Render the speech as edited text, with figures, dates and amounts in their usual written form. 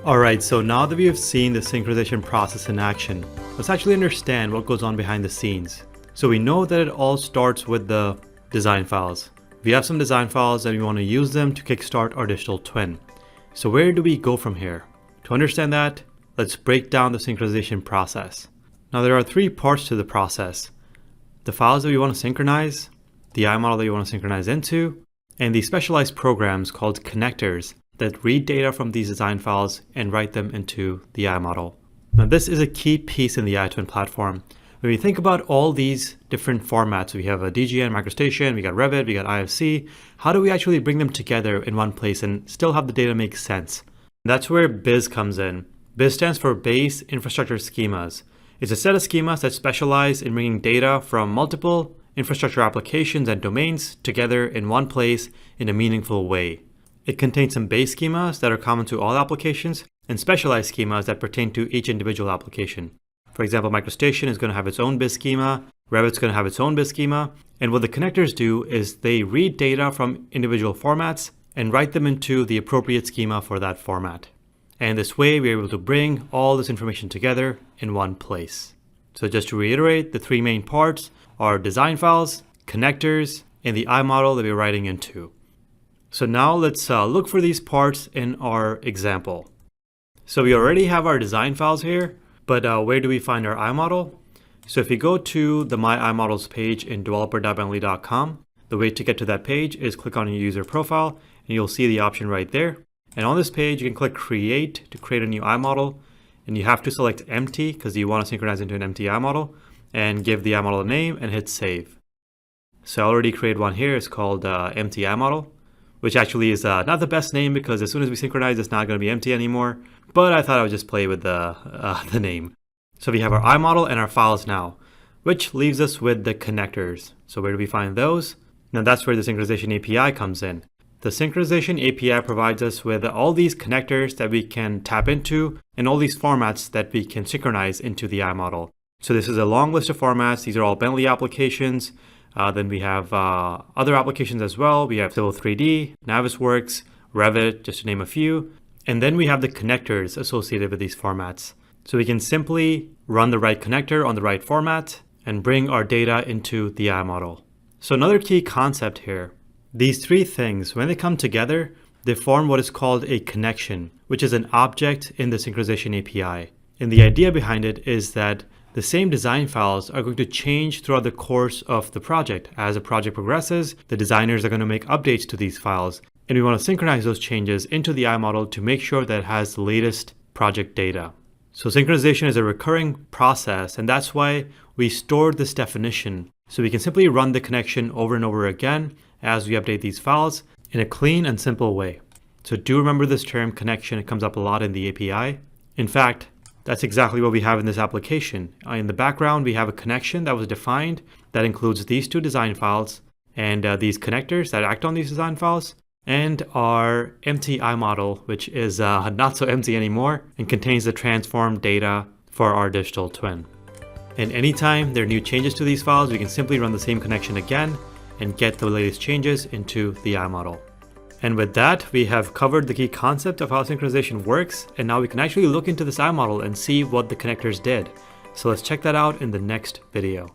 Alright, so now that we have seen the synchronization process in action, let's actually understand what goes on behind the scenes. So we know that it all starts with the design files. We have some design files and we want to use them to kickstart our digital twin. So where do we go from here? To understand that, let's break down the synchronization process. Now there are three parts to the process: the files that we want to synchronize, the iModel that you want to synchronize into, and the specialized programs called connectors that read data from these design files and write them into the iModel. Now this is a key piece in the iTwin platform. When we think about all these different formats, we have a DGN, MicroStation, we got Revit, we got IFC, how do we actually bring them together in one place and still have the data make sense? That's where BIS comes in. BIS stands for Base Infrastructure Schemas. It's a set of schemas that specialize in bringing data from multiple infrastructure applications and domains together in one place in a meaningful way. It contains some base schemas that are common to all applications and specialized schemas that pertain to each individual application. For example, MicroStation is going to have its own BIS schema, Revit's going to have its own BIS schema, and what the connectors do is they read data from individual formats and write them into the appropriate schema for that format. And this way we're able to bring all this information together in one place. So just to reiterate, the three main parts are design files, connectors, and the iModel that we're writing into. So now let's look for these parts in our example. So we already have our design files here, but where do we find our iModel? So if you go to the My iModels page in developer.bentley.com, the way to get to that page is click on your user profile and you'll see the option right there. And on this page, you can click Create to create a new iModel, and you have to select Empty because you want to synchronize into an empty iModel, and give the iModel a name and hit Save. So I already created one here. It's called Empty iModel, which actually is not the best name because as soon as we synchronize, it's not going to be empty anymore. But I thought I would just play with the name. So we have our iModel and our files now, which leaves us with the connectors. So where do we find those? Now that's where the Synchronization API comes in. The Synchronization API provides us with all these connectors that we can tap into and all these formats that we can synchronize into the iModel. So this is a long list of formats. These are all Bentley applications. Then we have other applications as well. We have Civil 3D, Navisworks, Revit, just to name a few. And then we have the connectors associated with these formats. So we can simply run the right connector on the right format and bring our data into the iModel. So another key concept here, these three things, when they come together, they form what is called a connection, which is an object in the Synchronization API. And the idea behind it is that the same design files are going to change throughout the course of the project. As the project progresses, the designers are going to make updates to these files, and we want to synchronize those changes into the iModel to make sure that it has the latest project data. So synchronization is a recurring process, and that's why we stored this definition. So we can simply run the connection over and over again as we update these files in a clean and simple way. So do remember this term connection. It comes up a lot in the API. In fact, that's exactly what we have in this application. In the background, we have a connection that was defined that includes these two design files and these connectors that act on these design files, and our empty iModel, which is not so empty anymore and contains the transformed data for our digital twin. And anytime there are new changes to these files, we can simply run the same connection again and get the latest changes into the iModel. And with that, we have covered the key concept of how synchronization works, and now we can actually look into this iModel and see what the connectors did. So let's check that out in the next video.